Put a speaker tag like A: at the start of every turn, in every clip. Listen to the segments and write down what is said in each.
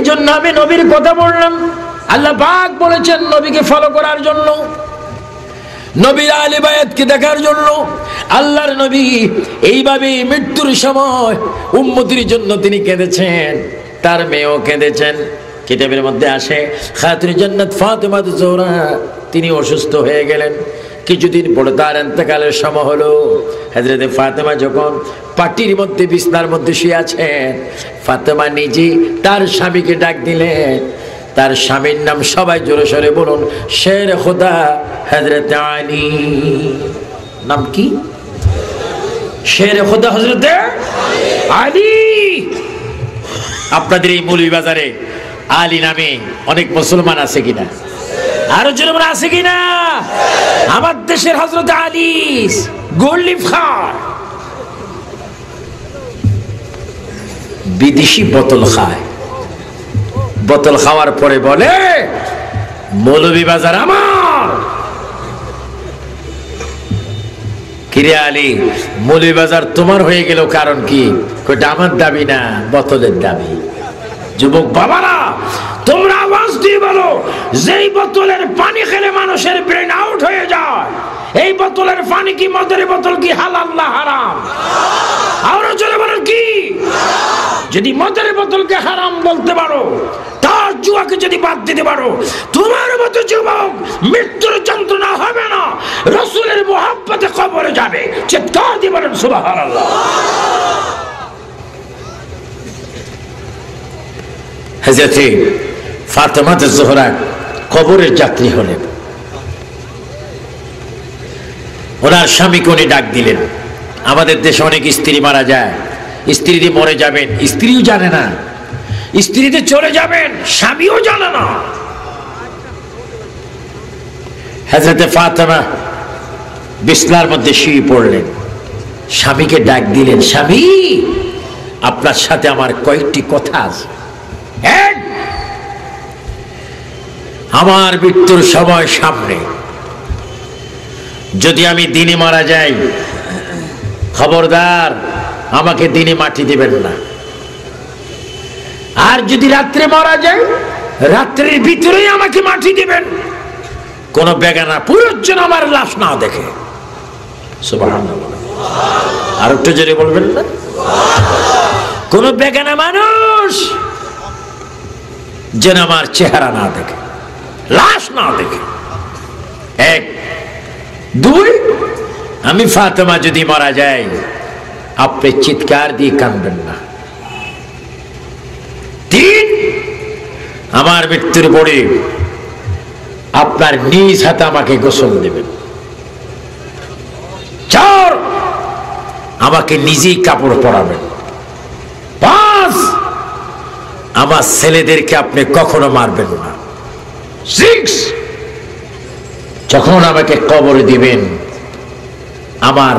A: জন্য আমি নবীর কথা বললাম। আল্লাহ পাক বলেছেন নবীকে ফলো করার জন্য, নবীর আহলে বায়াতকে দেখার জন্য। আল্লাহর নবী এইভাবে মৃত্যুর সময় উম্মতির জন্য তিনি কেঁদেছেন, তার মেয়েও কেঁদেছেন। কিতাবের মধ্যে আসে খাতুন জান্নাত ফাতেমা জোহরা তিনি অসুস্থ হয়ে গেলেন। কিছুদিন পরে তার ইন্তেকালের সময় হলো। হযরতে ফাতেমা যখন পাটির মধ্যে বিছনার মধ্যে শুয়ে আছেন, ফাতেমা নিজে তার স্বামীকে ডাক দিলেন। তার স্বামীর নাম সবাই জোরে সরে বলুন, শের খোদা হযরতে আলী। নাম কি? শের খোদা হযরতে আলী। আপনাদের এই মৌলভীবাজারে আলী নামে অনেক মুসলমান আছে কিনা? আরো জোরে বলে আছে কিনা? আমার দেশের হযরত আলী গোল্ড খান বিদেশি বোতল খায়, বোতল খাওয়ার পরে বলে মৌলভীবাজার আমার। কিরে আলী, মৌলভীবাজার তোমার হয়ে গেল কারণ কি? ওটা আমার দাবি না, বোতলের দাবি। যুবক বাবারা, তোমরা আওয়াজ দিয়ে বলো, যেই বোতলের পানি খেলে মানুষের ব্রেন আউট হয়ে যায়, এই বোতলের পানি কি মদের বোতল কি হালাল না হারাম? আরো জোরে বলেন কি? যদি মদের বোতলকে হারাম বলতে পারো, তার জুয়াকে যদি বাদ দিতে পারো, তোমার মতো যুবক মৃত্যুর যন্ত্রণা হবে না, রাসূলের মুহাব্বতে কবরে যাবে। চিৎকার দিয়ে বলেন সুবহানাল্লাহ। হযরতে ফাতেমা জোহরা কবরের যাত্রী হলেন। ওনার স্বামীকে উনি ডাক দিলেন। আমাদের দেশে অনেক স্ত্রী মারা যায়, স্ত্রীতে মরে যাবেন, স্ত্রীও জানে না, স্ত্রীতে চলে যাবেন, স্বামীও জানে না। হযরতে ফাতেমা বিছনার মধ্যে শুয়ে পড়লেন, স্বামীকে ডাক দিলেন, স্বামী আপনার সাথে আমার কয়েকটি কথা আছে। আমার মৃত্যুর সময় সামনে, যদি আমি দিনে মারা যাই, খবরদার আমাকে দিনে মাটি দিবেন না। আর যদি রাত্রে মারা যায়, রাত্রের ভিতরেই আমাকে মাটি দিবেন। কোন বেগানা পুরুষ যেন আমার লাশ না দেখে। সুবহানাল্লাহ। আর একটু জোরে বলবেন না? কোন বেগানা মানুষ যেন আমার চেহারা না দেখে, লাশ না দেখে। এক। দুই, আমি ফাতেমা যদি মারা যাই, আপনি চিৎকার দিয়ে কাঁদবেন না। তিন, আমার মৃত্যুর পরে আপনার নিজ হাতে আমাকে গোসল দেবেন। চার, আমাকে নিজেই কাপড় পরাবেন। পাঁচ, আমার ছেলেদেরকে আপনি কখনো মারবেন না। সিক্স, যখন আমাকে কবর দিবেন, আমার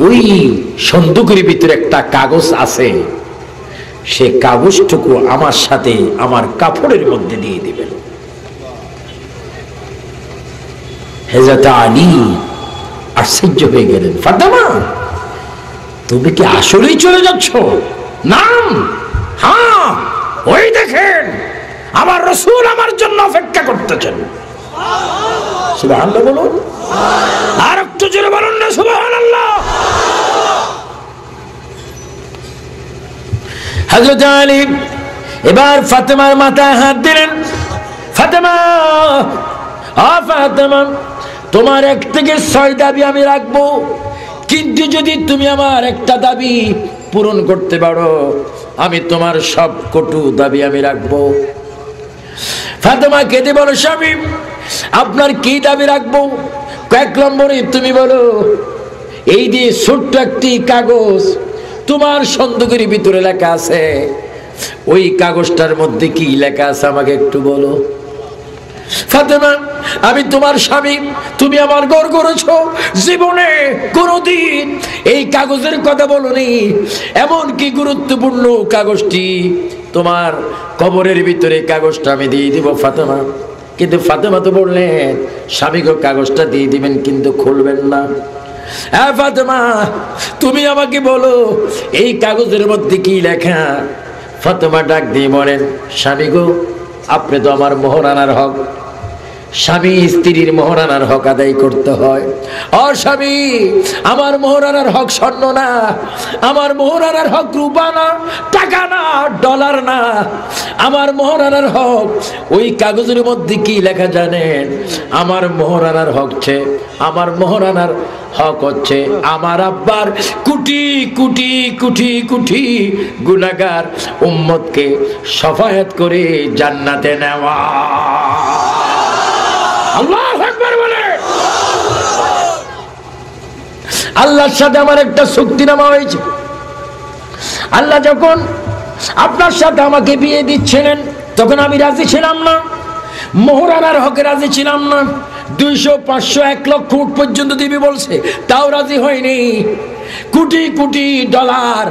A: ওই সন্দুকের ভিতরে একটা কাগজ আছে, সে কাগজটুকু আমার সাথে আমার কাপড়ের মধ্যে দিয়ে দিবেন। হযরত আলী আশ্চর্য হয়ে গেলেন, ফাতেমা তুমি কি আসলেই চলে যাচ্ছ? নাম? হ্যাঁ, ওই দেখেন আমার রাসূল আমার জন্য অপেক্ষা করতেছেন। সুবহানাল্লাহ বলুন। আর একটু জোরে বলুন না সুবহানাল্লাহ। হযরত আলী এবার ফাতেমার মাথায় হাত দিলেন। ফাতেমা, ফাতেমা, তোমার 1 থেকে 6 দাবি আমি রাখবো, কিন্তু যদি তুমি আমার একটা দাবি পূরণ করতে পারো, আমি তোমার সব কটু দাবি আমি রাখবো। ফাতেমা কেঁদে বলো, স্বামী আপনার কি দাবি রাখবো? 1 নম্বরে তুমি বলো, এই যে ছোট্ট একটি কাগজ তোমার সন্দুকের ভিতরে লেখা আছে, ওই কাগজটার মধ্যে কি লেখা আছে আমাকে একটু বলো। ফাতেমা, আমি তোমার স্বামী, তুমি আমার ঘর করেছো, জীবনে কোনোদিন এই কাগজের কথা বলোনি। এমন কি গুরুত্বপূর্ণ কাগজটি, তোমার কবরের ভিতরে কাগজটা আমি দিয়ে দিব ফাতেমা। কিন্তু ফাতেমা তো বললেন স্বামীকে কাগজটা দিয়ে দিবেন, কিন্তু খুলবেন না। হ্যাঁ ফাতেমা, তুমি আমাকে বলো এই কাগজের মধ্যে কি লেখা। ফাতেমা ডাক দিয়ে বলেন, স্বামী গো, আপনি তো আমার মোহরানার হক, স্বামী স্ত্রীর মোহরানার হক আদায় করতে হয়। ও স্বামী, আমার মোহরানার হক স্বর্ণ না, আমার মোহরানার হক রূপা না, টাকা না, ডলার না, আমার মোহরানার হক ওই কাগজের মধ্যে কি লেখা জানেন? আমার মোহরানার হক হচ্ছে আমার আব্বার কোটি কোটি কোটি কোটি গুনাহগার উম্মতকে শাফায়াত করে জান্নাতে নেওয়া। আল্লাহু আকবার বলে। আল্লাহর সাথে আমার একটা চুক্তিনামা হয়েছে। আল্লাহ যখন আপনার সাথে আমাকে বিয়ে দিচ্ছিলেন তখন আমি রাজি ছিলাম না, মোহরানার হকে রাজি ছিলাম না। 200, 500, 1 লক্ষ পর্যন্ত দিবি বলছে, তাও রাজি হয়নি। কোটি কোটি ডলার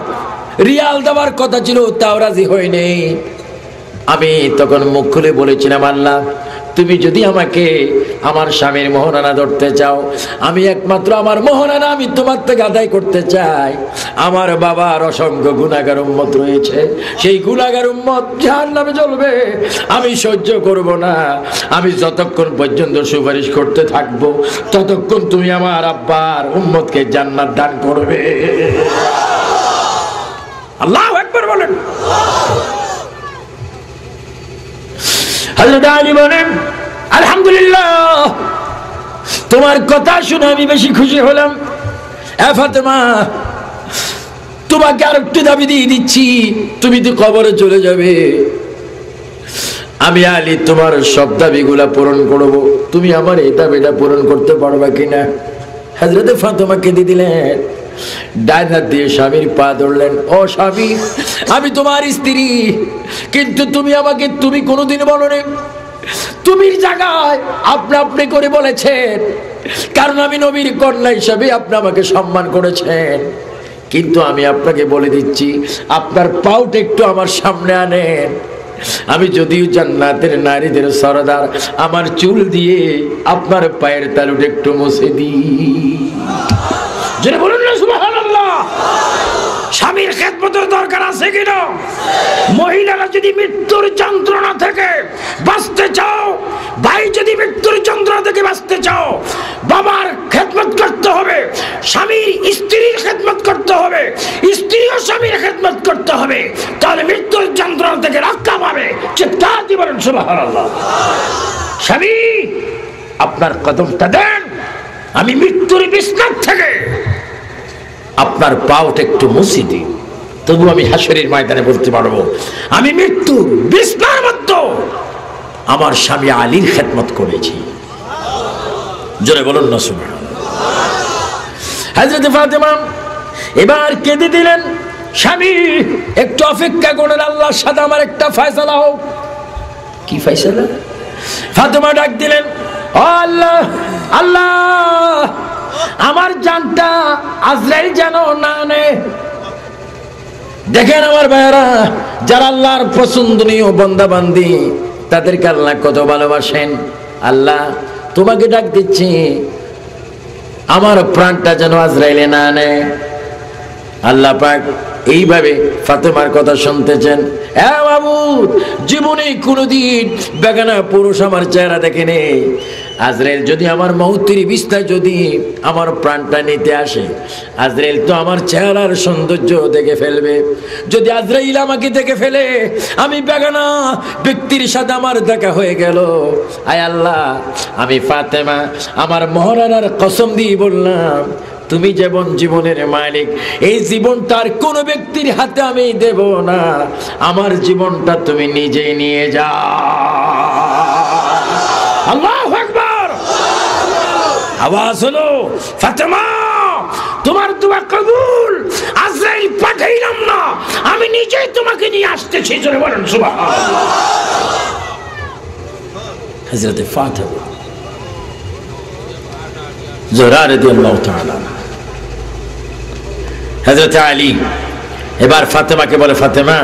A: রিয়াল দেওয়ার কথা ছিল, তাও রাজি হয়নি। আমি তখন মুখ খুলে বলেছিলাম, আল্লাহ তুমি যদি আমাকে আমার স্বামীর মোহরানা ধরতে চাও, আমি একমাত্র আমার মোহরানা আমি তোমার থেকে আদায় করতে চাই। আমার বাবার অসংখ্য গুনাহগার উম্মত রয়েছে, সেই গুনাহগার উম্মত জাহান্নামে জ্বলবে, আমি সহ্য করব না। আমি যতক্ষণ পর্যন্ত সুপারিশ করতে থাকবো ততক্ষণ তুমি আমার আব্বার উম্মতকে জান্নাত দান করবে। আল্লাহু আকবার বলেন। হযরত আলী বলেন, আলহামদুলিল্লাহ, তোমার কথা শুনে আমি বেশি খুশি হলাম। এ ফাতেমা, তোমাকে আর একটু দাবি দিয়ে দিচ্ছি, তুমি তো কবরে চলে যাবে, আমি আলী তোমার সব দাবিগুলা পূরণ করব, তুমি আমার এই দাবিটা পূরণ করতে পারবা কিনা? হযরত ফাতেমা কেঁদে দিলেন, ডান হাত দিয়ে স্বামীর পা ধরলেন। ও স্বামী, আমি তোমার স্ত্রী, কিন্তু তুমি আমাকে তুমি কোনোদিন বলোনি। তুমির জায়গায় আপনি আপনি করে বলেছেন, কারণ আমি নবীর কন্যা হিসাবে আপনি আমাকে সম্মান করেছেন। কিন্তু আমি আপনাকে বলে দিচ্ছি, আপনার পাউট একটু আমার সামনে আনেন। আমি যদিও জান্নাতের নারীদের সরদার, আমার চুল দিয়ে আপনার পায়ের তালুটা একটু মুছে দিই। যেটা বলুন না সুবহানাল্লাহ। স্বামীর খেদমতের দরকার আছে কিনা? মহিলারা যদি মৃত্যুর যন্ত্রণা থেকে বাঁচতে চাও, ভাই যদি মৃত্যুর যন্ত্রণা থেকে বাঁচতে চাও, বাবার খেদমত করতে হবে, স্বামীর স্ত্রীর খেদমত করতে হবে, স্ত্রীও স্বামীর খেদমত করতে হবে, তাহলে মৃত্যুর যন্ত্রণা থেকে রক্ষা পাবে। চিৎকার দিয়ে বলেন সুবহানাল্লাহ। স্বামী, আপনার কদমটা দেন, আমি মৃত্যুর বিছানা থেকে আপনার পাওটা একটু মুছে দিই, তবু আমি হাসরের ময়দানে বলতে পারবো, আমি মৃত্যুর বিছানার মধ্যে আমার স্বামী আলীর খেদমত করেছি। জোরে বলুন না সুবহানাল্লাহ। হযরত ফাতেমা এবার কেঁদে দিলেন, স্বামী একটু অপেক্ষা করেন, আল্লাহর সাথে আমার একটা ফয়সালা হোক। কি ফয়সালা? ফাতেমা ডাক দিলেন, ও আল্লাহ, আল্লাহ আমার জানটা আজরাইল যেন না নেয়। দেখেন আমার ভাইয়েরা, যারা আল্লাহর পছন্দনীয় বান্দা বান্দি, তাদেরকে আল্লাহ কত ভালোবাসেন। আল্লাহ তোমাকে ডাক দিচ্ছি, আমার প্রাণটা যেন আজরাইলে না নেয়। আল্লাহ পাক এইভাবে ফাতেমার কথা শুনতেছেন। হ্যাঁ মাবুদ, জীবনে কোনোদিন বেগানা পুরুষ আমার চেহারা দেখেনি। আজরাইল যদি আমার মৌতের বিছানায় যদি আমার প্রাণটা নিতে আসে, আজরাইল তো আমার চেহারার সৌন্দর্য দেখে ফেলবে। যদি আজরাইল আমাকে দেখে ফেলে, আমি বেগানা ব্যক্তির সাথে আমার দেখা হয়ে গেল। আয় আল্লাহ, আমি ফাতেমা আমার মহারানার কসম দিয়ে বললাম, তুমি যেমন জীবনের মালিক, এই জীবনটা আর কোনো ব্যক্তির হাতে আমি দেব না, আমার জীবনটা তুমি নিজেই নিয়ে যাও। আল্লাহু আকবার। আওয়াজ হলো, ফাতেমা তোমার দোয়া কবুল, আজরাইল পাঠাইলাম না, আমি নিজেই তোমাকে নিয়ে আসতেছি। জোরে বলেন সুবহানাল্লাহ। হযরত ফাতেমা জোহরা রাদিয়াল্লাহু তাআলা। হযরত আলী এবার ফাতেমাকে বলে, ফাতেমা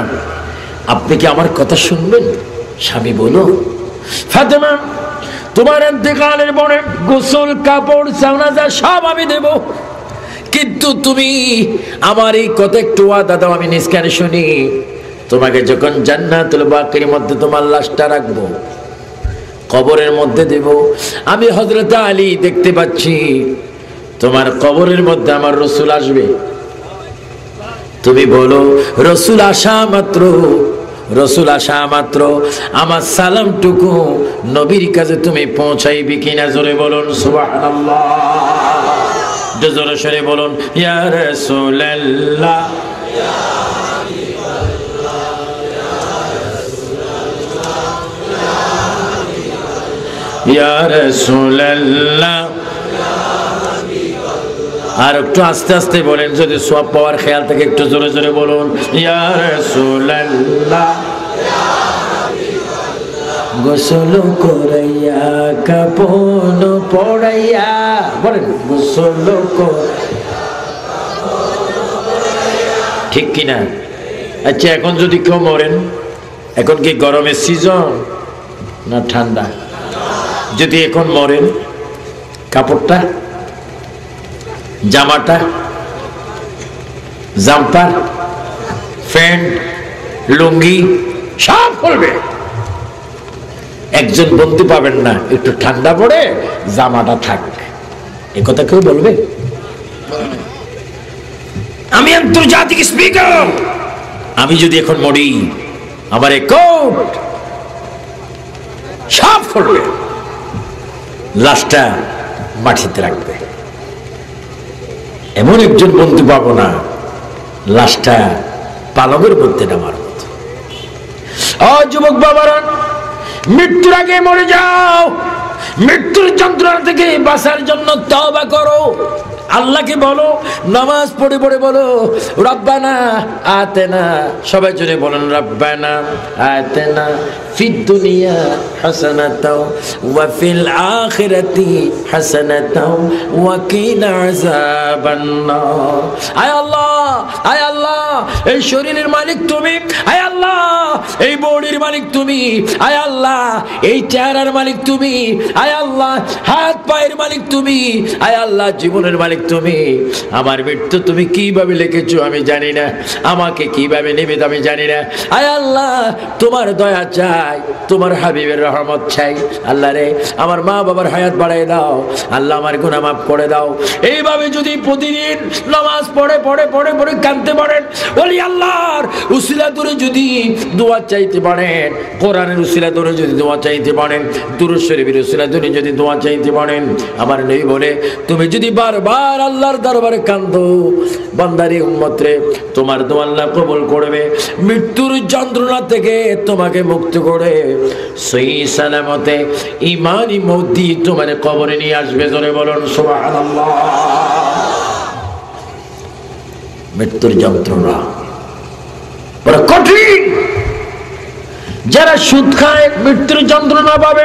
A: আপনি কি আমার কথা শুনবেন? স্বামী বলো, ফাতেমা তোমার ইন্তেকালের পরে গোসল, কাপড়, জানাজা সব আমি দেব, কিন্তু তুমি আমার এই কথা একটু ওয়াদা দাও, আমি নিষ্কারে শুনি। তোমাকে যখন জান্নাতুল বাকির মধ্যে তোমার লাশটা রাখবো, কবরের মধ্যে দেব, আমি হযরত আলী দেখতে পাচ্ছি তোমার কবরের মধ্যে আমার রাসূল আসবে। তুমি বলো রাসূল আসা মাত্র আমার সালামটুকু নবীর কাছে তুমি পৌঁছাইবি কিনা? জোরে বলুন সুবহানাল্লাহ, জোরে সরে বলুন ইয়া রাসূলুল্লাহ, ইয়া রাসূলুল্লাহ। আর একটু আস্তে আস্তে বলেন, যদি সওয়াব পাওয়ার খেয়াল থাকে একটু জোরে জোরে বলুন ইয়া রাসূলুল্লাহ। গোসল করাইয়া কাপন পড়াইয়া, বলেন গোসল ঠিক কিনা? আচ্ছা, এখন যদি কেউ মরেন, এখন কি গরমের সিজন না ঠান্ডা? যদি এখন মরেন, কাপড়টা, জামাটা, জাম্পার, প্যান্ট, লুঙ্গি সব খুলবে। একজন বন্ধু পাবেন না একটু ঠান্ডা পড়ে জামাটা থাক, এ কথা কেউ বলবে? আমি আন্তর্জাতিক স্পিকার, আমি যদি এখন মরি, আমার এই কোট সব খুলবে, লাশটা মাটিতে রাখবে। এমন একজন বন্ধু পাবো না, লাশটা পালকের মধ্যে নামার মতো। ও যুবক বাবারা, মৃত্যুর আগে মরে যাও, মৃত্যুর যন্ত্রণা থেকে বাঁচার জন্য তওবা করো। আল্লাহকে বলো, নামাজ পড়ে পড়ে বলো রব্বানা আতেনা, সবাই জন্য বলেন রব্বানা আতেনা ফিদ দুনিয়া হাসানাতাও ওয়া ফিল আখিরাতি হাসানাতাও ওয়া কিনা আযাবান নার। আয় আল্লাহ, আয় আল্লাহ, এই শরীরের মালিক তুমি, আয় আল্লাহ এই বডির মালিক তুমি, আয় আল্লাহ এই চেহারার মালিক তুমি, আয় আল্লাহ হাত পায়ের মালিক তুমি, আয় আল্লাহ জীবনের মালিক তুমি। আমার মৃত্যু তুমি কিভাবে লিখেছো আমি জানি না, আমাকে কিভাবে নেবে আমি জানি না। আয় আল্লাহ তোমার দয়া চাই, তোমার হাবিবের রহমত চাই। আল্লাহ রে, আমার মা বাবার হায়াত বাড়াই দাও, আল্লাহ আমার গুনাহ মাফ করে দাও। এইভাবে যদি প্রতিদিন নামাজ পড়ে পড়ে পড়ে পড়ে কাঁদতে পারেন, ওলি আল্লাহর উসিলা ধরে যদি দোয়া চাইতে পারেন, কোরআনের উসিলা ধরে যদি দোয়া চাইতে পারেন, দুরূদ শরীফের উসিলা ধরে যদি দোয়া চাইতে পারেন, আমার নবী বলে তুমি যদি বারবার আল্লাহর দরবারে কাঁদো, বান্দারে উম্মত রে, তোমার দোয়া আল্লাহ কবুল করবে। মৃত্যুর যন্ত্রণা থেকে তোমাকে মুক্ত করে সহি সালামতে ঈমানি মওত দিয়ে তোমার কবরে নিয়ে আসবে। জোরে বলুন সুবহানাল্লাহ। মৃত্যুর যন্ত্রণা বড় কঠিন। যারা সুদ খায় মৃত্যুর যন্ত্রণা পাবে,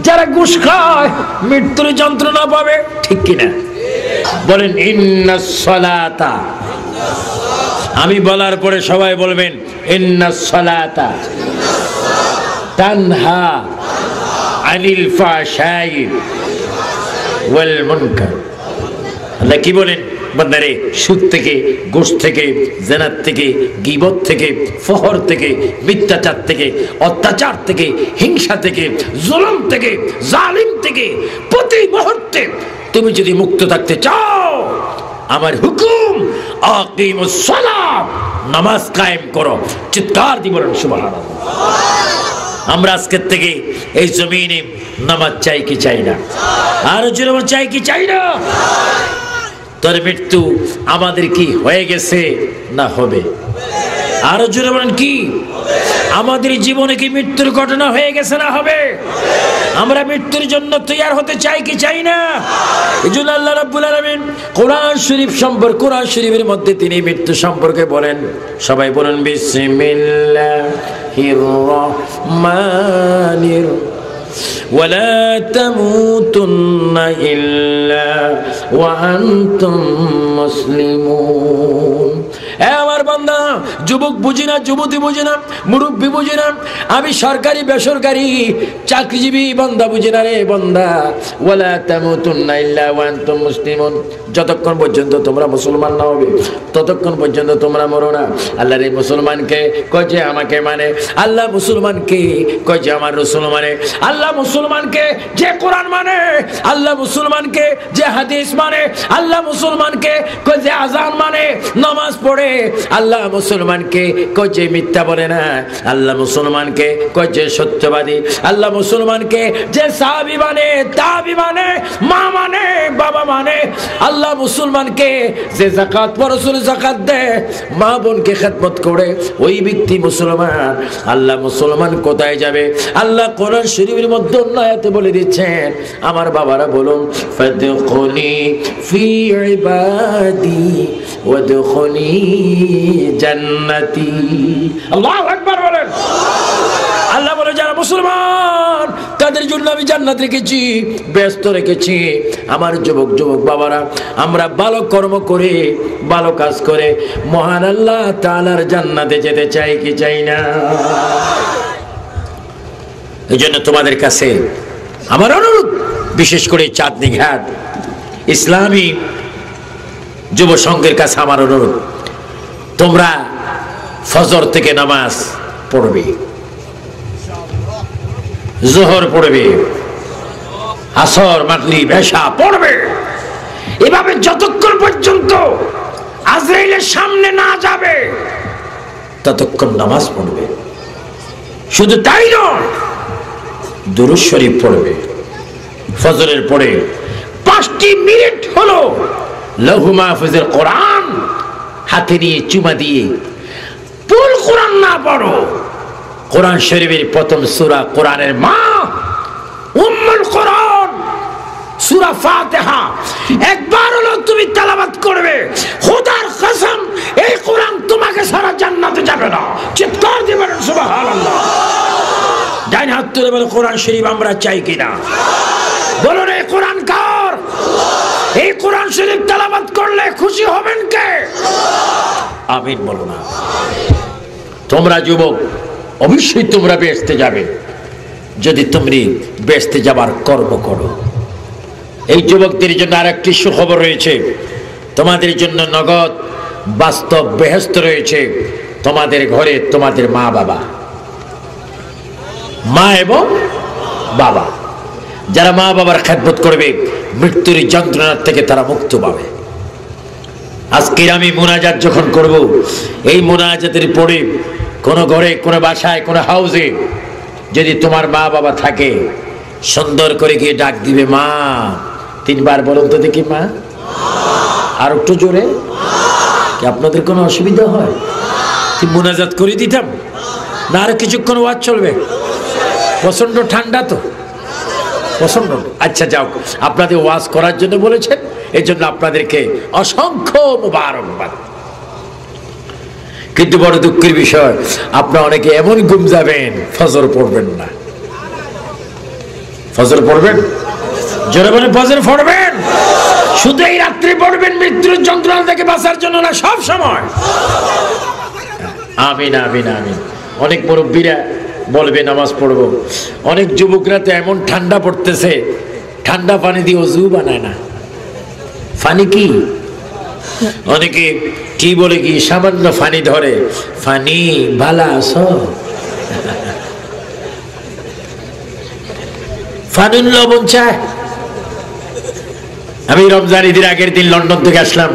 A: যারা ঘুষ খায় মৃত্যুর যন্ত্রণা পাবে, ঠিক কিনা বলেন? ইন্নাস সালাতা, আমি বলার পরে সবাই বলবেন ইন্নাস সালাতা তানহা আনিল ফাহশাই ওয়াল মুনকার। আল্লাহ কি বলেন? বান্দারে, সুদ থেকে, ঘুষ থেকে, জিনাত থেকে, গীবত থেকে, ফহর থেকে, মিথ্যাচার থেকে, অত্যাচার থেকে, হিংসা থেকে, জুলুম থেকে, জালিম থেকে প্রতি মুহূর্তে তুমি যদি মুক্ত থাকতে চাও, আমার হুকুম আকিমুস সালাত, নামাজ কায়েম করো। চিৎকার দিয়ে বলেন সুবহানাল্লাহ। আমরা আজকের থেকে এই জমিনে নামাজ চাই কি চাই না? আর জোরে চাই কি চাই না? তোর মৃত্যু আমাদের কি হয়ে গেছে না হবে? আরো জোরে বলেন কি? আমাদের জীবনে কি মৃত্যুর ঘটনা হয়ে গেছে না হবে? আমরা মৃত্যুর জন্য তৈয়ার হতে চাই কি চাই না? এজন্য আল্লাহ রাব্বুল আলামিন কোরআন শরীফ সম্পর্কে, কোরআন শরীফের মধ্যে তিনি মৃত্যু সম্পর্কে বলেন, সবাই বলেন বিসমিল্লাহির রহমানির ولا تموتن إلا وأنتم مسلمون। আমার আল্লাহর বান্দা, যুবক বুঝি না, যুবতী বুঝি না, মুরব্বী বুঝি না, আমি সরকারি বেসরকারি চাকরিজীবী বান্দা বুঝি না রে বান্দা। ওয়ালা তামুতুন্না ইল্লা ওয়া আনতুম মুসলিমুন, যতক্ষণ পর্যন্ত তোমরা মুসলমান না হবে ততক্ষণ পর্যন্ত তোমরা মরো না। আল্লাহ রে মুসলমানকে কয় যে আমাকে মানে, আল্লাহ মুসলমানকে কয় যে আমার রাসূল মানে, আল্লাহ মুসলমানকে যে কোরআন মানে, আল্লাহ মুসলমানকে যে হাদিস মানে, আল্লাহ মুসলমানকে কয় যে আযান মানে, নামাজ পড়ে, আল্লাহ মুসলমানকে কয় যে মিথ্যা বলে না, আল্লাহ মুসলমানকে কয় যে সত্যবাদী, আল্লাহ মুসলমানকে যে সাহাবী মানে, তাবী মানে, মা মানে, বাবা মানে, আল্লাহ মুসলমানকে যে যাকাত পরশুল যাকাত দেয়, মা বোনকে খেদমত করে, ওই ব্যক্তি মুসলমান। আল্লাহ মুসলমান কোথায় যাবে? আল্লাহ কোরআন শরীফের মধ্যে অন্য আয়াতে বলে দিচ্ছেন, আমার বাবারা বলুন, ফাদখুলি ফি ইবাদি ওয়াদখুলি জান্নাতি। আল্লাহু আকবার বলেন। আল্লাহ বলে যারা মুসলমান তাদের জন্য আমি জান্নাত রেখেছি, ব্যস্ত রেখেছি। আমার যুবক যুবক বাবারা, আমরা ভালো কর্ম করে, ভালো কাজ করে মহান আল্লাহ তাআলার জান্নাতে যেতে চাই কি চাই না? এই জন্য তোমাদের কাছে আমার অনুরোধ, বিশেষ করে চাঁদনী ঘাট ইসলামী যুব সংঘের কাছে আমার অনুরোধ, তোমরা ফজর থেকে নামাজ পড়বে, জোহর পড়বে, আসর, মাগরিব, এশা পড়বে। এভাবে যতক্ষণ পর্যন্ত আজরাইলের সামনে না যাবে ততক্ষণ নামাজ পড়বে। শুধু তাই নয়, দুরূদ শরীফ পড়বে। ফজরের পরে 5টি মিনিট হলো লৌহ মাহফুজের কোরআন হাতে নিয়ে চুমা দিয়ে, পুল কোরআন না পড়ো, কোরআন শরীফের প্রথম সূরা, কোরআনের মা উম্মুল কোরআন সূরা ফাতিহা একবার হলো তুমি তেলাওয়াত করবে, খোদার কসম এই কোরআন তোমাকে সারা জান্নাতে যাবে না। চিৎকার দিয়ে বলেন সুবহানাল্লাহ। ডাইন হাত তুলে বলে কোরআন শরীফ আমরা চাই কিনা? বলুন এই কোরআন কার? এই কোরআন শরীফ তেলাওয়াত করলে খুশি হবেন কে? আমিন বলো না। তোমরা যুবক অবশ্যই তোমরা বেহেশতে যাবে যদি তুমি বেহেশতে যাবার কর্ম করো। এই যুবকদের জন্য আরেকটি সুখবর রয়েছে, তোমাদের জন্য নগদ বাস্তব বেহেশত রয়েছে। তোমাদের ঘরে তোমাদের মা বাবা, মা এবং বাবা, যারা মা বাবার খেদমত করবে মৃত্যুর যন্ত্রণার থেকে তারা মুক্ত পাবে। আজকের আমি মুনাজাত যখন করব, এই মুনাজাতের পরে কোন ঘরে, কোন বাসায়, কোন হাউসে যদি তোমার মা বাবা থাকে, সুন্দর করে গিয়ে ডাক দিবে মা। 3 বার বলুন তো দেখি মা। আর একটু জোরে। কি আপনাদের কোনো অসুবিধা হয়? মুনাজাত করে দিতাম না? আর কিছুক্ষণ ওয়াজ চলবে? প্রচন্ড ঠান্ডা তো, প্রচন্ড। আচ্ছা যাও, আপনাদের ওয়াজ করার জন্য বলেছেন, এই জন্য আপনাদেরকে অসংখ্য মুবারকবাদ। কিন্তু বড় দুঃখের বিষয়, আপনারা অনেকে এমন ঘুম যাবেন, ফজর পড়বেন না। ফজর পড়বেন? জোরে বলে ফজর পড়বেন। শুধু এই রাত্রে পড়বেন মৃত্যুর যন্ত্রণা থেকে বাঁচার জন্য না, সব সময়। আমিন আমিন আমিন। অনেক মুরব্বীরা বলবে নামাজ পড়বো, অনেক যুবকরা তো এমন ঠান্ডা পড়তেছে, ঠান্ডা পানি দিয়ে ওযু বানায় না। পানি কি? অনেকে কি বলে কি, সামান্য পানি ধরে, পানি ভালা আছো, ফানুন লবণ চায়। আমি রমজান ঈদের আগের দিন লন্ডন থেকে আসলাম,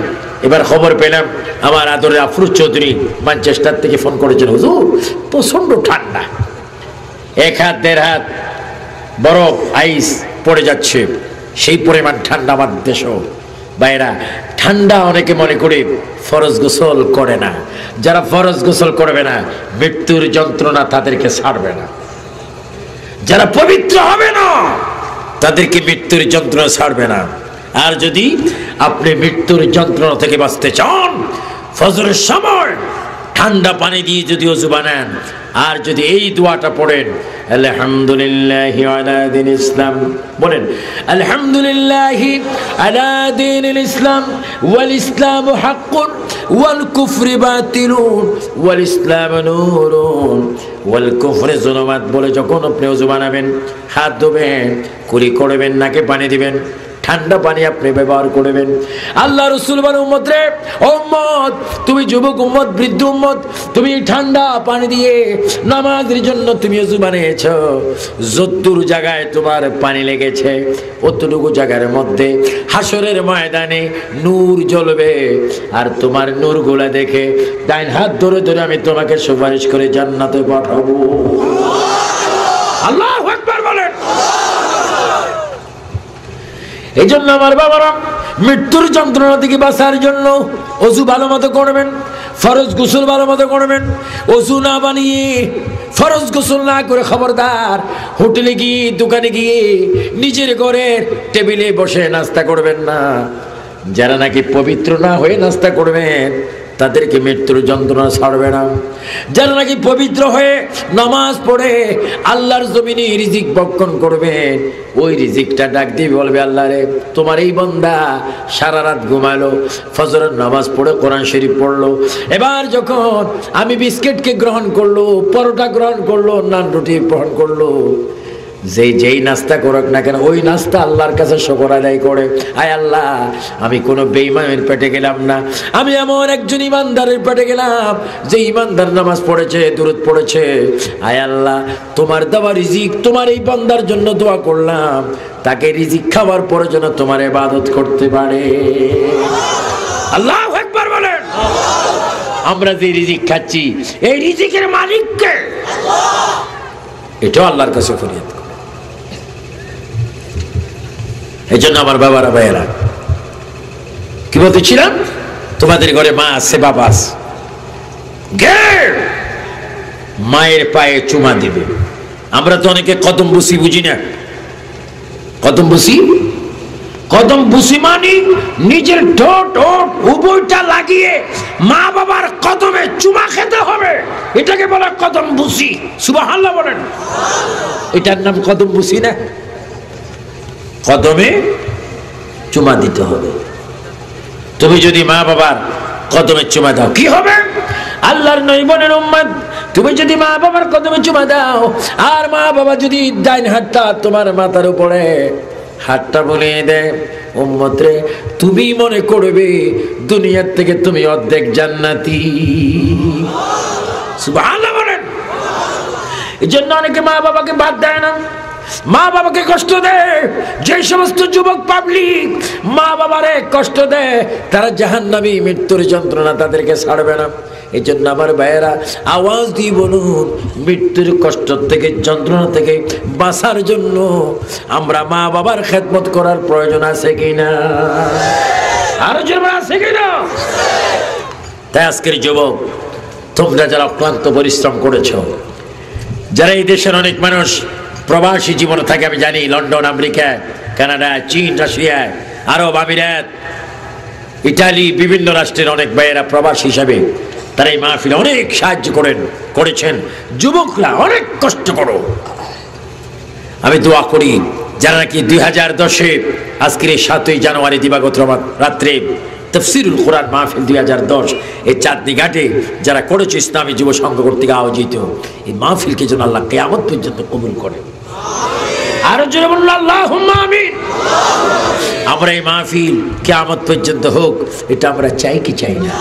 A: এবার খবর পেলাম আমার আদরের আফরোজ চৌধুরী ম্যানচেস্টার থেকে ফোন করেছেন, হুজুর প্রচন্ড ঠান্ডা, 1 হাত 1.5 হাত বরফ আইস পড়ে যাচ্ছে, সেই পরিমাণ ঠান্ডা আমার দেশও। ভাইরা, ঠান্ডা অনেকে মনে করে ফরজ গোসল করে না। যারা ফরজ গোসল করবে না, মৃত্যুর যন্ত্রণা তাদেরকে ছাড়বে না। যারা পবিত্র হবে না, তাদেরকে মৃত্যুর যন্ত্রণা ছাড়বে না। আর যদি আপনি মৃত্যুর যন্ত্রণা থেকে বাঁচতে চান, ফজরের সময় ঠান্ডা পানি দিয়ে যদি ওযু বানান আর যদি এই দোয়াটা পড়েন, আলহামদুলিল্লাহি আলা দীনিল ইসলাম, বলেন আলহামদুলিল্লাহি আলা দীনিল ইসলাম ওয়াল ইসলামু হাক্কুন ওয়াল কুফরু বাতিলুন ওয়াল ইসলামু নূরুন ওয়াল কুফরু যুলুমাত, বলে যখন আপনি ওযু বানাবেন হাত ধোবেন, কুলি করবেন, নাকে পানি দিবেন, ঠান্ডা পানি আপনি ব্যবহার করবেন। আল্লাহ রাসূল বলেন, উম্মত রে, উম্মত তুমি যুবক উম্মত, বৃদ্ধ উম্মত, তুমি ঠান্ডা পানি দিয়ে নামাজের জন্য তুমি ওযু বানিয়েছো, যতটুকু জায়গায় তোমার পানি লেগেছে অতটুকু জায়গার মধ্যে হাসরের ময়দানে নূর জ্বলবে, আর তোমার নূরগুলা দেখে ডাইন হাত ধরে ধরে আমি তোমাকে সুপারিশ করে জান্নাতে পাঠাবো। আল্লাহু আকবার বলেন। এই জন্য আমার বাবারা, মৃত্যুর যন্ত্রণা থেকে বাঁচার জন্য ওযু ভালো মতো করবেন, ফরজ গোসল ভালো মতো করবেন। ওযু না বানিয়ে ফরজ গোসল না করে খবরদার হোটেলে গিয়ে দোকানে গিয়ে নিজের ঘরের টেবিলে বসে নাস্তা করবেন না। যারা নাকি পবিত্র না হয়ে নাস্তা করবেন তাদেরকে মৃত্যুর যন্ত্রণা ছাড়বে না। যারা নাকি পবিত্র হয়ে নামাজ পড়ে আল্লাহর জমিনে রিজিক ভক্ষণ করবেন, ওই রিজিকটা ডাক দিয়ে বলবে, আল্লাহ রে, তোমার এই বান্দা সারা রাত ঘুমালো, ফজরের নামাজ পড়ে কোরআন শরীফ পড়লো, এবার যখন আমি বিস্কিটকে গ্রহণ করলো, পরোটা গ্রহণ করলো, নান রুটি গ্রহণ করলো, যেই নাস্তা করুক না কেন ওই নাস্তা আল্লাহর কাছে শুকর আদায় করে, আয় আল্লাহ, আমি কোনো বেঈমানের পেটে গেলাম না, আমি এমন একজন ইমানদারের পেটে গেলাম যে ইমানদার নামাজ পড়েছে, দুরূদ পড়েছে, আয় আল্লাহ, তোমার দেওয়া রিজিক তোমার এই বান্দার জন্য দোয়া করলাম, তাকে রিজিক খাওয়ার পরে যেন তোমার ইবাদত করতে পারে। আল্লাহু আকবার বলেন। আমরা যে রিজিক খাচ্ছি এই রিজিকের মালিক কে? এটাও আল্লাহর কাছে ফরিয়াদ। এই জন্য আমার বাবারা ভাইয়েরা, কি বলতেছিলাম, তোমাদের ঘরে মা আছে, বাবা আছে, মায়ের পায়ে চুমা দিবে। আমরা তো অনেকে কদম বুসি বুঝি না। কদম বুসি, কদম বুসি মানে নিজের ঠোঁট উভয়টা লাগিয়ে মা বাবার কদমে চুমা খেতে হবে, এটাকে বলে কদম বুসি। সুবহানাল্লাহ বলেন। এটার নাম কদম বুসি না, কদমে চুমা দিতে হবে। তুমি যদি মা বাবার কদমে চুমা দাও কি হবে? আল্লাহর নবী বলেন, উম্মত, তুমি যদি মা বাবার কদমে চুমা দাও আর মা বাবা যদি ডাইন হাতটা তোমার মাথার উপরে হাতটা বুলিয়ে দেয়, উম্মত রে, তুমি মনে করবে দুনিয়ার থেকে তুমি অর্ধেক জান্নাতি। সুবহানাল্লাহ বলেন। এই জন্য অনেকে মা বাবাকে বাদ দেয় না, মা বাবাকে কষ্ট দেয়। যে সমস্ত যুবক পাবলিক মা বাবারে কষ্ট দেয় তারা জাহান্নামী, মৃত্যুর যন্ত্রণা তাদেরকে ছাড়বে না। এই জন্য আমার ভাইয়েরা, আওয়াজ দিয়ে বলুন, মৃত্যুর কষ্ট থেকে, যন্ত্রণা থেকে বাঁচার জন্য আমরা মা বাবার খেদমত করার প্রয়োজন আছে কিনা? আরো জোরে আছে কিনা? তাই আজকের যুবক, তোমরা যারা অক্লান্ত পরিশ্রম করেছ, যারা এই দেশের অনেক মানুষ প্রবাসী জীবনে থাকে, আমি জানি লন্ডন, আমেরিকা, কানাডা, চীন, রাশিয়া, আরব আমিরাত, ইটালি, বিভিন্ন রাষ্ট্রের অনেক ভাইয়েরা প্রবাসী হিসাবে তারা এই মাহফিলে অনেক সাহায্য করেছেন। যুবকরা অনেক কষ্ট করো। আমি দোয়া করি যারা নাকি 2010-এ আজকের এই 7ই জানুয়ারি দিবাগত রাত্রে তাফসীরুল কোরআন মাহফিল 2010 এই চাঁদনী ঘাটে যারা করেছে ইসলামী যুব সংঘ কর্তৃক আয়োজিত এই মাহফিলকে যেন আল্লাহ কিয়ামত পর্যন্ত কবুল করে। আরো জোরে বলুন আল্লাহুম্মা আমিন। আমরা এই মাহফিল কিয়ামত পর্যন্ত হোক, এটা আমরা চাই কি চাই না?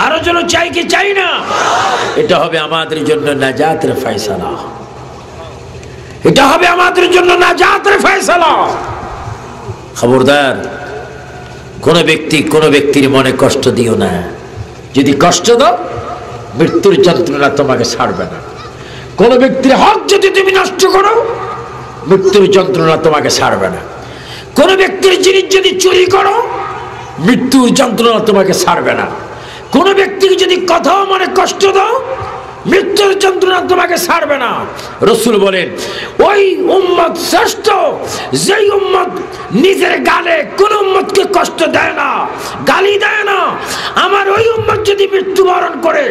A: আরো জোরে চাই কি চাই না? এটা হবে আমাদের জন্য নাজাতের ফয়সালা, এটা হবে আমাদের জন্য নাজাতের ফয়সালা। খবরদার, কোন ব্যক্তির মনে কষ্ট দিও না। যদি কষ্ট দাও, মৃত্যুর যন্ত্রণা তোমাকে ছাড়বে না। কোন ব্যক্তির হক যদি তুমি নষ্ট করো, মৃত্যুর যন্ত্রণা তোমাকে ছাড়বে না। কোন ব্যক্তির জিনিস যদি চুরি করো, মৃত্যুর যন্ত্রণা তোমাকে ছাড়বে না। কোন ব্যক্তিকে যদি কথাও মনে কষ্ট দাও, মৃত্যুর যন্ত্রণা তোমাকে ছাড়বে না। রাসূল বলেন ওই উম্মত শ্রেষ্ঠ যেই উম্মত নিজের গালে কোন উম্মতকে কষ্ট দেয় না, গালি দেয় না। আমার ওই উম্মত যদি মৃত্যুবরণ করে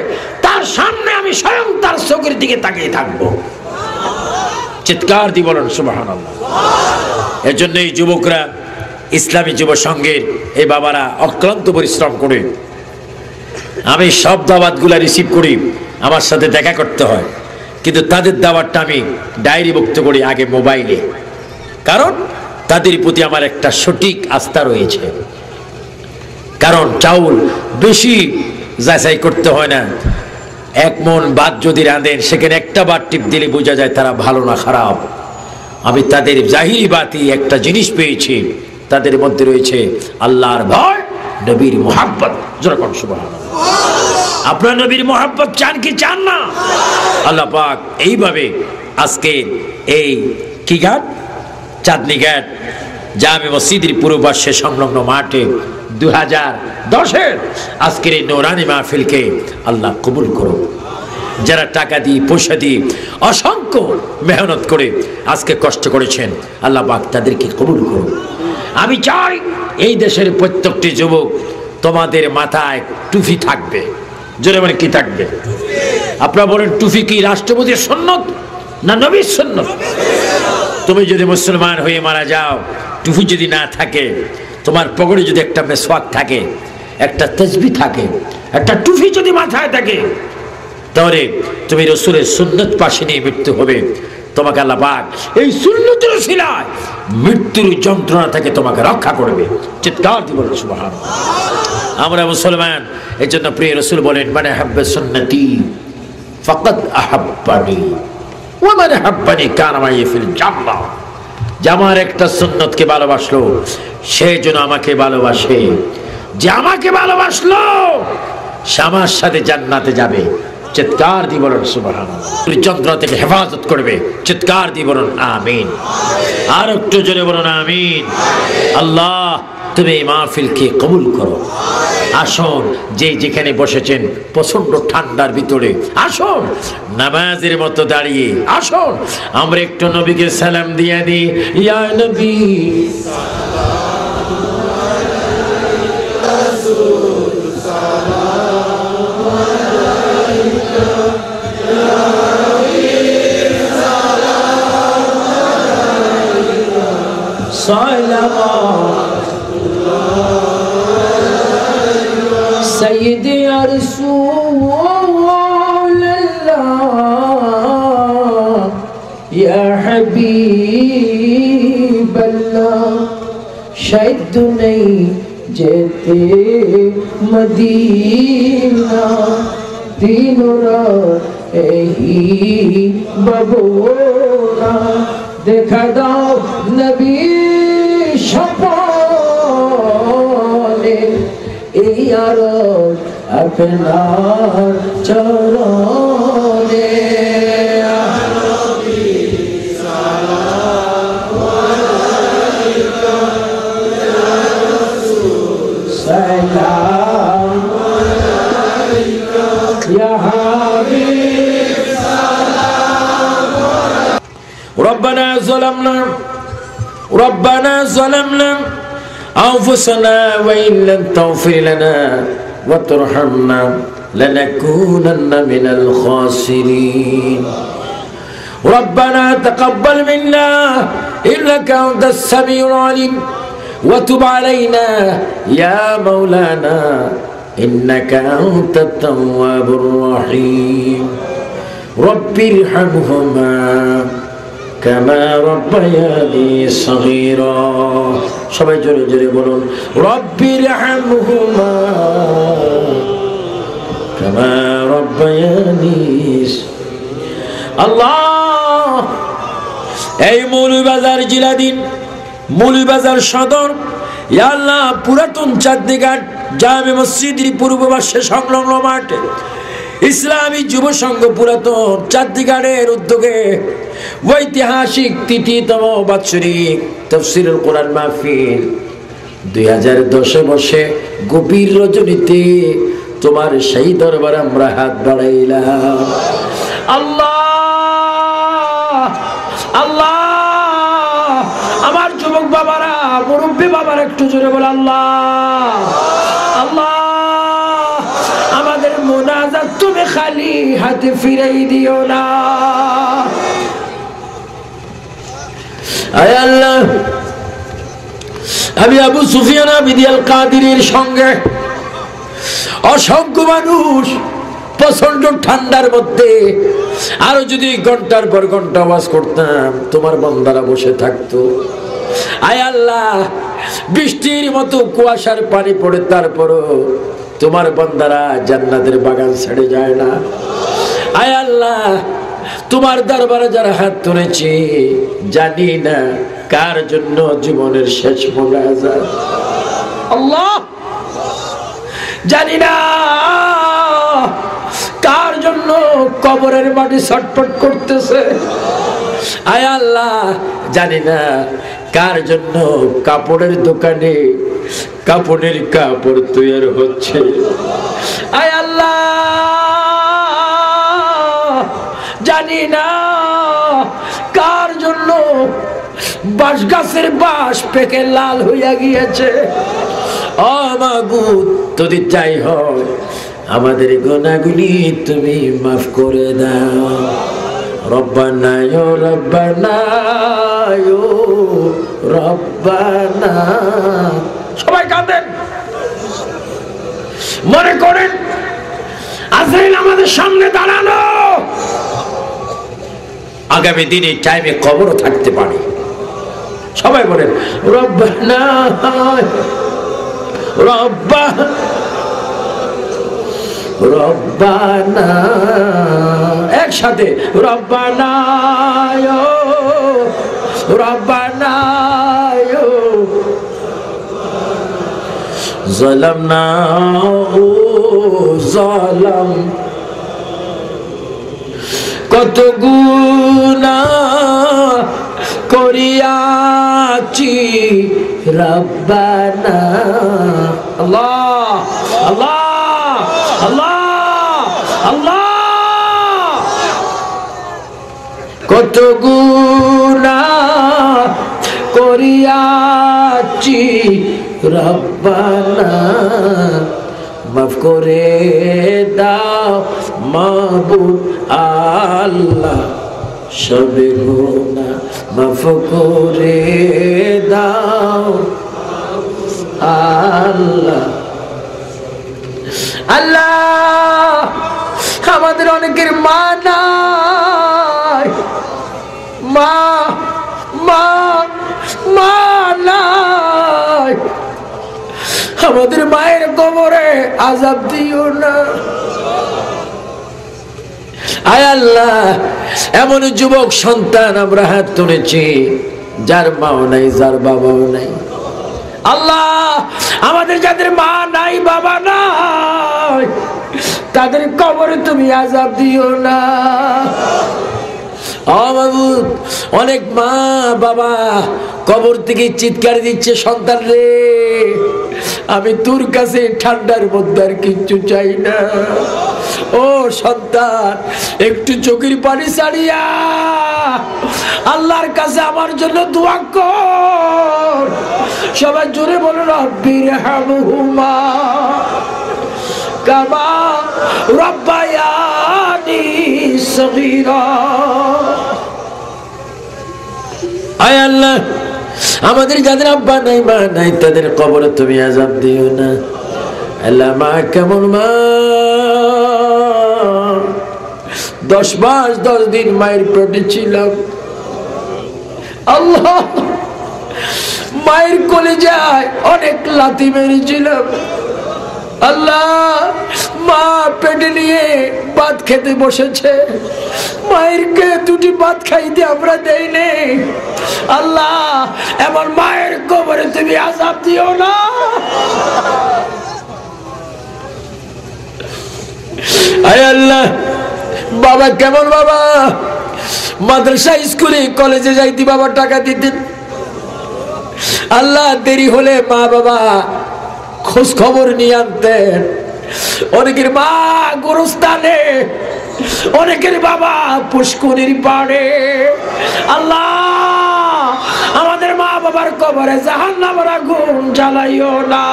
A: তার সামনে আমি স্বয়ং তার চোখের দিকে তাকিয়ে থাকবো। চিৎকার দিয়ে বলেন সুবহানাল্লাহ। এর জন্য এই যুবকরা, ইসলামী যুব সংঘের এই বাবারা অক্লান্ত পরিশ্রম করে, আমি সব দাওয়াতগুলা রিসিভ করি, আমার সাথে দেখা করতে হয়, কিন্তু তাদের দাওয়াতটা আমি ডায়েরিভুক্ত করি আগে মোবাইলে, কারণ তাদের প্রতি আমার একটা সঠিক আস্থা রয়েছে। কারণ চাউল বেশি যাচাই করতে হয় না, এক মন ভাত যদি রাঁধেন সেখানে একটা বার টিপ দিলে বোঝা যায় তারা ভালো না খারাপ। আমি তাদের জাহিরি বাতি একটা জিনিস পেয়েছি, তাদের মধ্যে রয়েছে আল্লাহর ভয়, নবীর মুহাব্বত। যেরকম সুবহানাল্লাহ। আপনারা নবীর মুহাব্বত চান কি চান না? আল্লাহ পাক এইভাবে আজকে এই কি ঘাট, চাঁদনি ঘাট জামে মসজিদের পূর্ব পাশে সংলগ্ন মাঠে 2010-এর আজকের এই নূরানি মাহফিলকে আল্লাহ কবুল করুন। যারা টাকা দিয়ে, পয়সা দিয়ে, অসংখ্য মেহনত করে আজকে কষ্ট করেছেন, আল্লাহ পাক তাদেরকে কবুল করুন। আমি চাই এই দেশের প্রত্যেকটি যুবক তোমাদের মাথায় টুপি থাকবে। জোরে মানে কি থাকবে? আপনারা বলেন টুপি কি রাষ্ট্রপতির সুন্নত না নবীর সুন্নত? তুমি যদি মুসলমান হয়ে মারা যাও, টুপি যদি না থাকে, তোমার পকেটে যদি একটা মেসওয়াক থাকে, একটা তাসবিহ থাকে, একটা টুপি যদি মাথায় থাকে, তাহলে তুমি রাসূলের সুন্নত পাশে নিয়ে মৃত্যু হবে। তোমাকে আল্লাহ পাক এই সুন্নতের উসিলায় মৃত্যুর যন্ত্রণা থেকে তোমাকে রক্ষা করবে। চিৎকার দিয়ে বলুন সুবহানাল্লাহ। আমরা মুসলমান, এই জন্য প্রিয় রাসূল বলেন মানে হাব্বা সুন্নতি ফাকাদ আহাব্বানি ওয়া মান হাব্বানি কানা মাই ফিল জান্নাহ। যে আমার একটা সুন্নতকে ভালোবাসলো সে যেন আমাকে ভালোবাসে, যে আমাকে ভালোবাসলো সে আমার সাথে জান্নাতে যাবে। চিৎকার দিয়ে বলুন সুবহানাল্লাহ। যন্ত্রণা থেকে হেফাজত করবে। চিৎকার দিয়ে বলুন আমিন। আর একটু জোরে বলুন আমিন। আল্লাহ তুমি এই মাহফিলকে কবুল করো। আসুন, যে যেখানে বসেছেন প্রচন্ড ঠান্ডার ভিতরে, আসুন নামাজের মতো দাঁড়িয়ে আসুন আমরা একটু নবীকে সালাম দিয়ে দিই। ইয়া নবী
B: سيدي يا رسول الله يا حبيب الله شاید نہیں جیتے مدینہ دینوں رات ہی ببونا দেখা দাও নবী সপনে এই আরজ আপনার চরণে নবী সালাম আলাইকা ইয়া রাসূল সালাম আলাইকা ইয়া হাবিব সালাম
A: ربنا ظلمنا أنفسنا وإن لم تغفر لنا وترحمنا لنكونن من الخاسرين ربنا تقبل منا إنك أنت السميع العليم وتب علينا يا مولانا إنك أنت التواب الرحيم رب ارحمهما كما ربياني صغيرا সবাই জোরে জোরে বলুন রব্বির হামহুমা কামা রব্বায়ানি। আল্লাহ এই মৌলভীবাজার জেলাধীন মৌলভীবাজার সদর ইয়া আল্লাহ পুরাতন চাঁদনীঘাট জামে মসজিদের পূর্ব পাশে সংলগ্ন মাঠে ইসলামী যুব সংঘ পুরাতন চাঁদনীঘাটের উদ্যোগে ঐতিহাসিক ৩য়তম বাৎসরিক তাফসীরুল কোরআন মাহফিল 2010-এ বসে গভীর রজনীতে তোমার সেই দরবারে আমরা হাত বাড়াইলাম। আল্লাহ আল্লাহ, আমার যুবক বাবারা, মুরব্বী বাবারা একটু জোরে বলে আল্লাহ আল্লাহ। আমাদের মুনাজাত তুমি খালি হাতে ফিরাই দিও না। আয় আল্লাহ, আমি আবু সুফিয়ান বিদিয়াল কাদিরের সঙ্গে অসংখ্য মানুষ প্রচন্ড ঠান্ডার মধ্যে আরো যদি ঘন্টার পর ঘন্টা আওয়াজ করতাম, তোমার বান্দারা বসে থাকতো। আয় আল্লাহ, বৃষ্টির মতো কুয়াশার পানি পড়ে, তারপরও তোমার বান্দারা জান্নাতের বাগান ছেড়ে যায় না। আয় আল্লাহ, তোমার দরবারে যারা হাত তুলেছি, জানি না কার জন্য জীবনের শেষ মোনাজাত। আল্লাহ, জানি না কার জন্য কবরের মাটি ছটফট করতেছে। আয় আল্লাহ, জানি না কার জন্য কাপড়ের দোকানে কাপড়ের কাপড় তৈরি হচ্ছে। আয় আল্লাহ, জানি না কার জন্য বাঁশ গাছের বাঁশ পেকে লাল হইয়া গিয়েছে। ও মাবুদ, যদি চাই হয় আমাদের গুনাহগুলি তুমি মাফ করে দাও। রব্বানা ইয়া রব্বানা ইয়া রব্বানা। সবাই কাঁদেন, মনে করেন আজরাইল আমাদের সামনে দাঁড়ানো। আগামী দিনে টাইমে কবরও থাকতে পারে। সবাই বলেন রব্বানা রব্বানা রব্বানা, একসাথে রব্বানা রব্বানা যালামনা যালাম, কত গুনাহ করিয়াছি রব্বানা। আল্লাহ আল্লাহ আল্লাহ আল্লাহ, কত গুনাহ করিয়াছি রব্বানা, মাফ করে দাও মাবুদ আল্লাহ, সবে গুনাহ মাফ করে দাও আল্লাহ। আল্লাহ, আমাদের অনেকের মা নাই, মা মা মা নাই। আমাদের মায়ের কবরে আযাব দিও না। আয় আল্লাহ, এমন যুবক সন্তান আমরা হাত তুলেছি যার মাও নাই, যার বাবাও নাই। আল্লাহ, আমাদের যাদের মা নাই, বাবা নাই, তাদের কবরে তুমি আযাব দিও না। অনেক মা বাবা কবর থেকে চিৎকার দিচ্ছে, সন্তান রে আমি তোর কাছে ঠান্ডার মধ্যে আর কিচ্ছু চাই না। ও সন্তান, একটু চোখের পানি ছাড়িয়া আল্লাহর কাছে আমার জন্য দোয়া কর। সবাই জোরে বলো রব্বির হামহুমা কামা রব্বায়ানি সগীরা। আয় আল্লাহ, আমাদের যাদের আব্বা নাই মা নাই, তাদের কবরে তুমি আযাব দিও না। আল্লাহ, মা কেমন মা, 10 মাস 10 দিন মায়ের পেটে ছিলাম। আল্লাহ, মায়ের কলিজায় অনেক লাথি মেরেছিলাম। আল্লাহ, মা পেটে নিয়ে ভাত খেতে বসেছে, মায়েরকে 2টি ভাত খাইতে আমরা দেই নেই। আল্লাহ, এমন মায়ের কবরে তুমি আযাব দিও না। আয় আল্লাহ, বাবা কেমন বাবা, মাদ্রাসা স্কুলে কলেজে যাইতে বাবা টাকা দিতেন। আল্লাহ, দেরি হলে মা বাবা খোঁজ খবর নিয়ে আনতেন। অনেকের মা গোরস্থানে অনেকের বাবা পুষ্করির পাড়ে। আল্লাহ আমাদের মা বাবার কবরে জাহান্নামের আগুন জ্বালাইও না।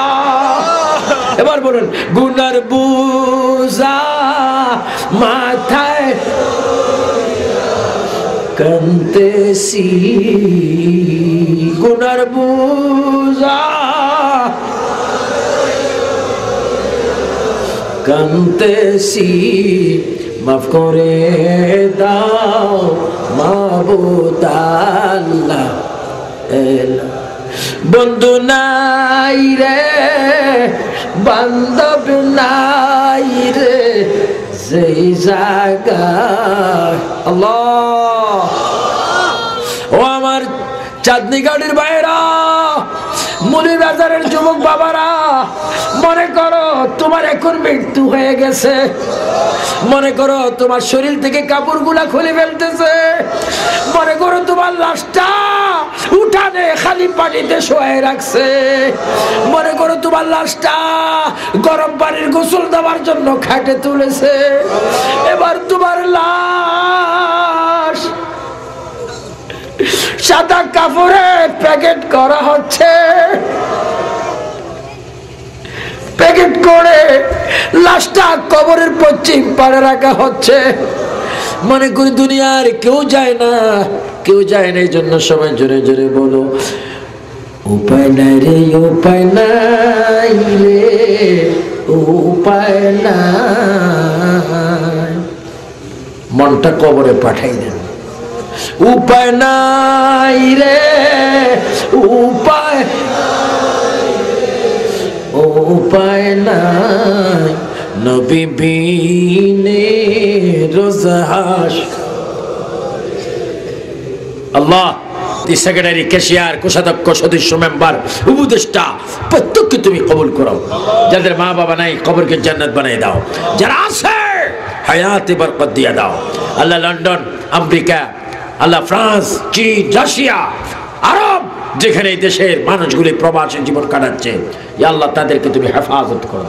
A: এবার বলুন, গুনার বুঝা মাথায় কান্দেছি, গুনার বুঝা কান্দেছি, মাফ করে দাও মাবুদ আল্লাহ। বন্ধু নাই রে, বান্ধব নাই রে, সেই জায়গায়। আল্লাহ ও আমার চাঁদনি গাড়ির বাইরা, মুলি বাজারের যুবক বাবারা, মনে করো তোমার এখন মৃত্যু হয়ে গেছে, মনে করো তোমার শরীর থেকে কাপড়গুলা খুলে ফেলতেছে, মনে করো তোমার লাশটা উঠানে খালি পানিতে শোয়ে রাখছে, মনে করো তোমার লাশটা গরম পানির গোসল দেওয়ার জন্য খাটে তুলেছে। এবার তোমার লাশ সাদা কাপড়ে প্যাকেট করা হচ্ছে, প্যাকেট করে লাশটা কবরের পশ্চিম পাড়ে রাখা হচ্ছে। মনে করি দুনিয়ার কেউ যায় না, কেউ যায় না, এই জন্য সবাই জোরে জোরে বলো, উপায় নাই রে, উপায় নাই রে, উপায় নাই। মনটা কবরে পাঠাই দেন। উপায় নাই রে, উপায়, উপায় নাই, নবী বিনে রোজাহাস। আল্লাহ সেক্রেটারি, ক্যাশিয়ার, কোষাধ্যক্ষ, সদস্য, মেম্বার, উপদেষ্টা প্রত্যেককে তুমি কবুল করো। যাদের মা বাবা নাই কবরকে জান্নাত বানিয়ে দাও, যারা আছে হায়াতে বরকত দিয়ে দাও। আল্লাহ লন্ডন, আমেরিকা, আল্লাহ ফ্রান্স, চীন, রাশিয়া, আরব, যেখানে এই দেশের মানুষগুলি প্রবাসী জীবন কাটাচ্ছে, আল্লাহ তাদেরকে তুমি হেফাজত করো,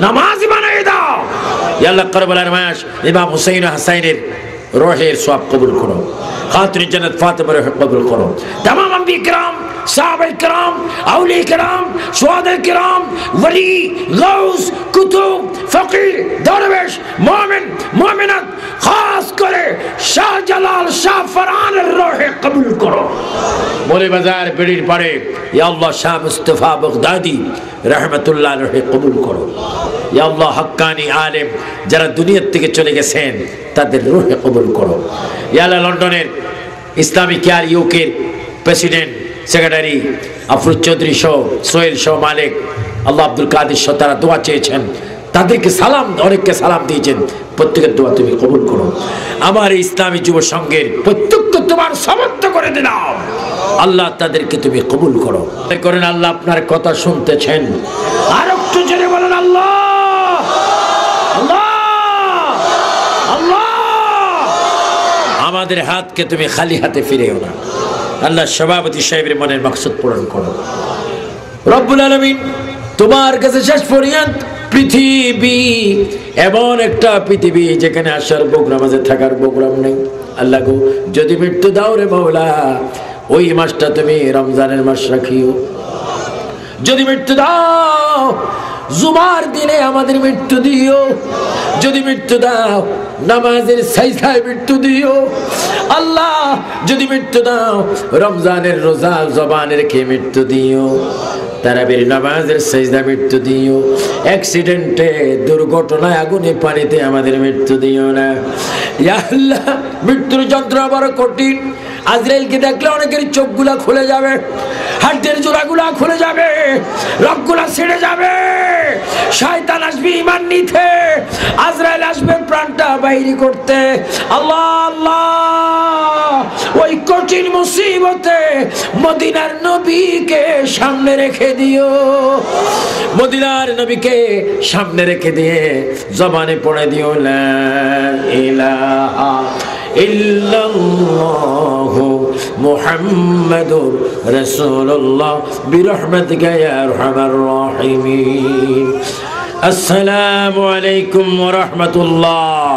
A: নামাজ বানিয়ে দাও। আল্লাহ কারবালার মাস ইমাম হুসাইন ও হাসাইনের রোহের সওয়াব কবুল করো, খাতুন জান্নাত ফাতেমার রোহ কবুল করো। तमाम अंबिया किराम, साहबा किराम, औलिया किराम, शुहदा किराम, वली, गौस, कुतुब, फकीर, दरवेश, मोमिन, मोमिनात, खास करे शाहजालाल, शाह फरहाনের রোহে কবুল করো। মোলে বাজার বেড়ির পাড়ে ইয়া আল্লাহ শাহ মুস্তাফা বাগদাদি রহমাতুল্লাহ রোহে কবুল করো। ইয়া আল্লাহ হক্কানি আলেম যারা দুনিয়া থেকে চলে গেছেন তাদের রোহে কবুল করো। ইয়া আল্লাহ লন্ডনের ইসলামী কেয়ার ইউকের প্রেসিডেন্ট, সেক্রেটারি আফরুজ চৌধুরী সহ, সোহেল সহ, মালিক, আল্লাহ আব্দুল কাদের সহ তারা দোয়া চেয়েছেন, তাদেরকে সালাম, অনেককে সালাম দিয়েছেন, প্রত্যেকের দোয়া তুমি কবুল করো। আমার এই ইসলামী যুব সংঘের প্রত্যেককে তোমার সমর্থ করে দিলাম, আল্লাহ তাদেরকে তুমি কবুল করো। করেন আল্লাহ আপনার কথা শুনতেছেন, আর একটু জোরে বলেন আল্লাহ, আল্লাহ, আল্লাহ। আমাদের হাতকে তুমি খালি হাতে ফিরেও না। আল্লাহ সভাপতি সাহেবের মনের মাকসুদ পূরণ করো। রব্বুল আলামিন তোমার কাছে শেষ পর্যন্ত পৃথিবী এমন একটা পৃথিবী যেখানে আসার প্রোগ্রাম আছে, থাকার প্রোগ্রাম নেই। আল্লাহ গো যদি মৃত্যু দাও রে মাওলা, ওই মাসটা তুমি রমজানের মাস রাখিও। যদি মৃত্যু দাও জুমার দিনে আমাদের মৃত্যু দিও। যদি মৃত্যু দাও নামাজের সাইসায় মৃত্যু দিও। আল্লাহ যদি মৃত্যু দাও রমজানের রোজা জবানে রেখে মৃত্যু দিও। তারাবির নামাজের সাজদা মৃত্যু দিও। অ্যাক্সিডেন্টে, দুর্ঘটনায়, আগুনে, পানিতে আমাদের মৃত্যু দিও না। ইয়া আল্লাহ মৃত্যুর যন্ত্রণা বড় কঠিন। আজরাইলকে দেখলে অনেকের চোখগুলা খুলে যাবে, হাড়ের জোড়াগুলা খুলে যাবে, রগগুলা ছিঁড়ে যাবে, শয়তান আসবে ঈমান নিতে, আজরাইল আসবে প্রাণটা বাইরে করতে। আল্লাহ আল্লাহ ওই কঠিন মুসিবতে মদিনার নবীকে সামনে রেখে দিও। মদিনার নবীকে সামনে রেখে দিয়ে জবানে পড়ে দিও লা ইলাহা ইল্লাল্লাহু মুহাম্মাদুর রাসূলুল্লাহ বিরহমাতিকা ইয়া আরহামার রাহিমিন। আসসালামু আলাইকুম ওয়া রাহমাতুল্লাহ।